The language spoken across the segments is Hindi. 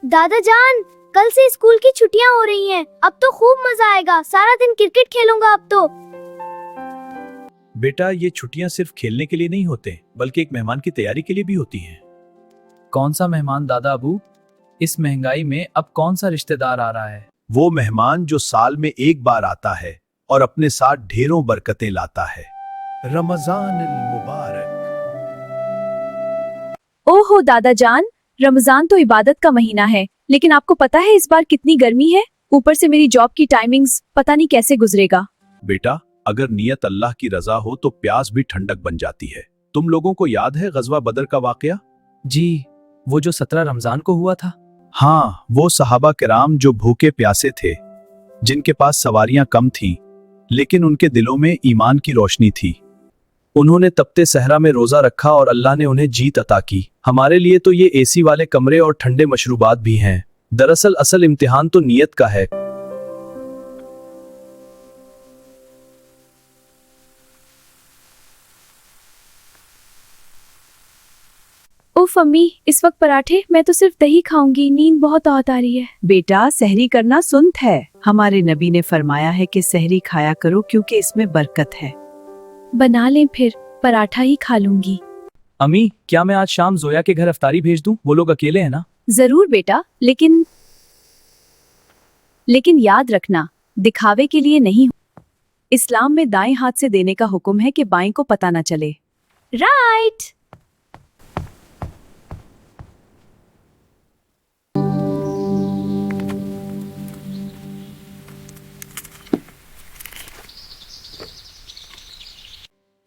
दादा जान, कल से स्कूल की छुट्टियां हो रही हैं। अब तो खूब मजा आएगा, सारा दिन क्रिकेट खेलूंगा अब तो। बेटा, ये छुट्टियां सिर्फ खेलने के लिए नहीं होते, बल्कि एक मेहमान की तैयारी के लिए भी होती हैं। कौन सा मेहमान दादा अबू? इस महंगाई में अब कौन सा रिश्तेदार आ रहा है? वो मेहमान जो साल में एक बार आता है और अपने साथ ढेरों बरकतें लाता है। रमजान मुबारक। ओहो दादा जान, रमजान तो इबादत का महीना है, लेकिन आपको पता है इस बार कितनी गर्मी है? ऊपर से मेरी जॉब की टाइमिंग्स, पता नहीं कैसे गुजरेगा। बेटा, अगर नियत अल्लाह की रजा हो तो प्यास भी ठंडक बन जाती है। तुम लोगों को याद है गजवा बदर का वाकया? जी, वो जो 17 रमजान को हुआ था। हाँ, वो सहाबा किराम जो भूखे प्यासे थे, जिनके पास सवारियां कम थीं, लेकिन उनके दिलों में ईमान की रोशनी थी। उन्होंने तपते सहरा में रोजा रखा और अल्लाह ने उन्हें जीत अता की। हमारे लिए तो ये एसी वाले कमरे और ठंडे मशरूबात भी हैं। दरअसल असल इम्तिहान तो नियत का है। उफ अम्मी, इस वक्त पराठे? मैं तो सिर्फ दही खाऊंगी, नींद बहुत बहुत आ रही है। बेटा, सहरी करना सुन्नत है। हमारे नबी ने फरमाया है कि सहरी खाया करो क्योंकि इसमें बरकत है। बना लें फिर, पराठा ही खा लूंगी। अम्मी, क्या मैं आज शाम जोया के घर अफ्तारी भेज दूं? वो लोग अकेले हैं ना? जरूर बेटा, लेकिन याद रखना, दिखावे के लिए नहीं। इस्लाम में दाएं हाथ से देने का हुक्म है कि बाएं को पता न चले। राइट।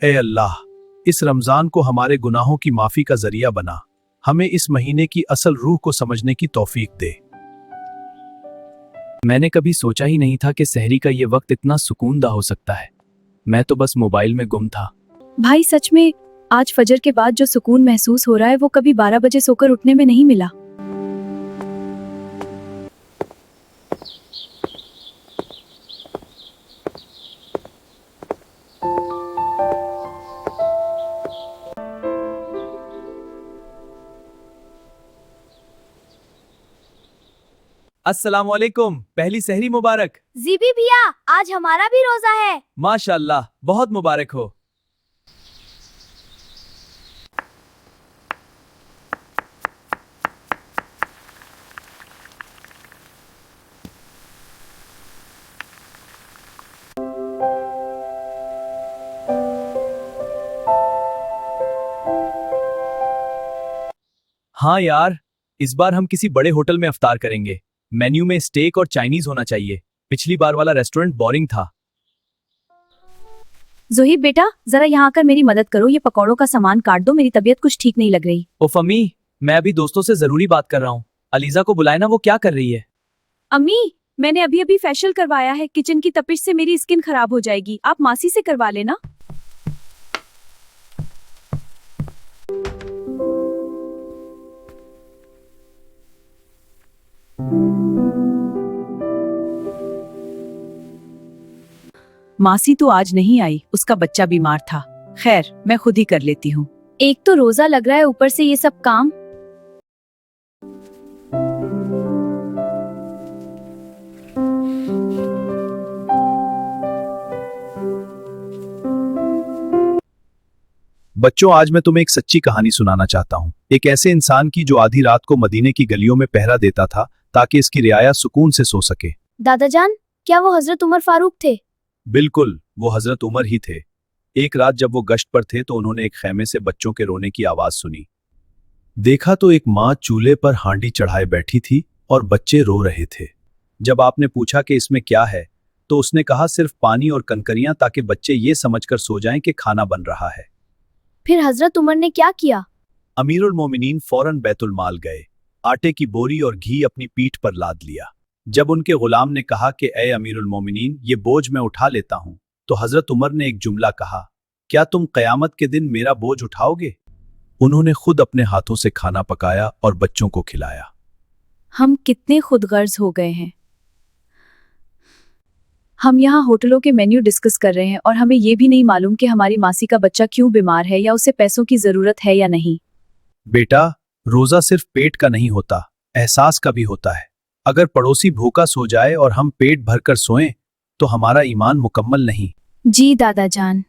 ए अल्लाह, इस रमजान को हमारे गुनाहों की माफी का जरिया बना। हमें इस महीने की असल रूह को समझने की तौफीक दे। मैंने कभी सोचा ही नहीं था कि सहरी का ये वक्त इतना सुकूनदा हो सकता है। मैं तो बस मोबाइल में गुम था। भाई सच में, आज फजर के बाद जो सुकून महसूस हो रहा है वो कभी 12 बजे सोकर उठने में नहीं मिला। अस्सलामुअलैकुम, पहली सहरी मुबारक। जीबी भैया, आज हमारा भी रोजा है। माशाअल्लाह, बहुत मुबारक हो। हाँ यार, इस बार हम किसी बड़े होटल में अफ्तार करेंगे। मेन्यू में स्टेक और चाइनीज होना चाहिए। पिछली बार वाला रेस्टोरेंट बोरिंग था। जोहिब बेटा, जरा यहाँ आकर मेरी मदद करो, ये पकौड़ों का सामान काट दो, मेरी तबीयत कुछ ठीक नहीं लग रही। उफ अम्मी, मैं अभी दोस्तों से जरूरी बात कर रहा हूँ। अलीजा को बुलाए ना, वो क्या कर रही है? अम्मी, मैंने अभी अभी फेशियल करवाया है, किचन की तपिश से मेरी स्किन खराब हो जाएगी, आप मासी से करवा लेना। मासी तो आज नहीं आई, उसका बच्चा बीमार था। खैर, मैं खुद ही कर लेती हूँ। एक तो रोजा लग रहा है, ऊपर से ये सब काम। बच्चों, आज मैं तुम्हें एक सच्ची कहानी सुनाना चाहता हूँ। एक ऐसे इंसान की जो आधी रात को मदीने की गलियों में पहरा देता था ताकि इसकी रियाया सुकून से सो सके। दादा जान, क्या वो हजरत उमर फारूक थे? बिल्कुल, वो हजरत उमर ही थे। एक रात जब वो गश्त पर थे तो उन्होंने एक खेमे से बच्चों के रोने की आवाज सुनी। देखा तो एक माँ चूल्हे पर हांडी चढ़ाए बैठी थी और बच्चे रो रहे थे। जब आपने पूछा कि इसमें क्या है, तो उसने कहा सिर्फ पानी और कंकरियां, ताकि बच्चे ये समझकर सो जाएं कि खाना बन रहा है। फिर हजरत उमर ने क्या किया? अमीरुल मोमिनीन फौरन बैतुल माल गए, आटे की बोरी और घी अपनी पीठ पर लाद लिया। जब उनके गुलाम ने कहा कि ए अमीरुल मोमिनीन, ये बोझ मैं उठा लेता हूं, तो हजरत उमर ने एक जुमला कहा, क्या तुम कयामत के दिन मेरा बोझ उठाओगे? उन्होंने खुद अपने हाथों से खाना पकाया और बच्चों को खिलाया। हम कितने खुदगर्ज हो गए हैं। हम यहाँ होटलों के मेन्यू डिस्कस कर रहे हैं और हमें ये भी नहीं मालूम कि हमारी मासी का बच्चा क्यों बीमार है या उसे पैसों की जरूरत है या नहीं। बेटा, रोजा सिर्फ पेट का नहीं होता, एहसास का भी होता है। अगर पड़ोसी भूखा सो जाए और हम पेट भरकर सोएं तो हमारा ईमान मुकम्मल नहीं। जी दादा जान।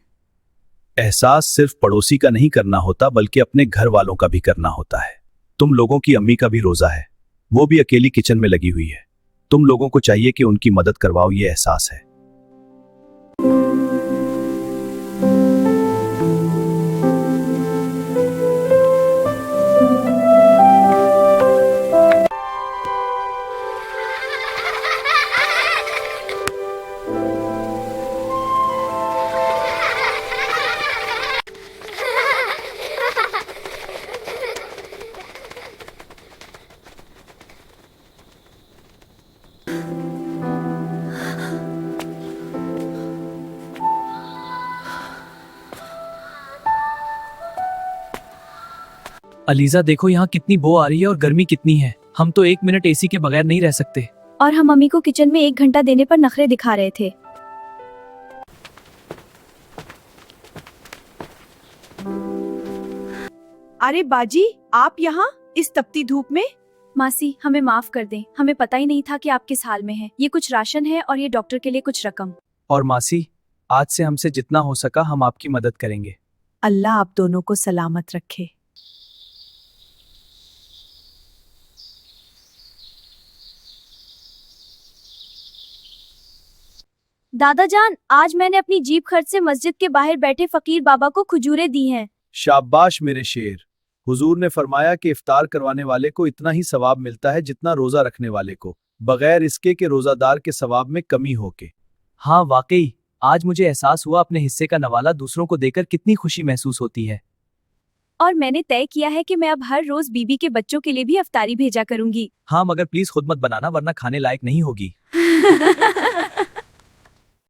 एहसास सिर्फ पड़ोसी का नहीं करना होता बल्कि अपने घर वालों का भी करना होता है। तुम लोगों की अम्मी का भी रोजा है, वो भी अकेली किचन में लगी हुई है। तुम लोगों को चाहिए कि उनकी मदद करवाओ, ये एहसास है। अलीजा देखो यहाँ कितनी बो आ रही है और गर्मी कितनी है। हम तो 1 मिनट एसी के बगैर नहीं रह सकते। और हम मम्मी को किचन में 1 घंटा देने पर नखरे दिखा रहे थे। अरे बाजी, आप यहाँ इस तपती धूप में? मासी हमें माफ कर दें, हमें पता ही नहीं था कि आप किस हाल में हैं। ये कुछ राशन है और ये डॉक्टर के लिए कुछ रकम। और मासी, आज से हमसे जितना हो सका हम आपकी मदद करेंगे। अल्लाह आप दोनों को सलामत रखे। दादा जान, आज मैंने अपनी जीप खर्च से मस्जिद के बाहर बैठे फकीर बाबा को खजूरें दी हैं। शाबाश मेरे शेर। हुजूर ने फरमाया कि इफ्तार करवाने वाले को इतना ही सवाब मिलता है जितना रोजा रखने वाले को, बगैर इसके कि रोजादार के सवाब में कमी हो के। हाँ वाकई, आज मुझे एहसास हुआ अपने हिस्से का नवाला दूसरों को देकर कितनी खुशी महसूस होती है। और मैंने तय किया है कि मैं अब हर रोज बीबी के बच्चों के लिए भी अफ्तारी भेजा करूंगी। हाँ मगर प्लीज खुद मत बनाना वरना खाने लायक नहीं होगी।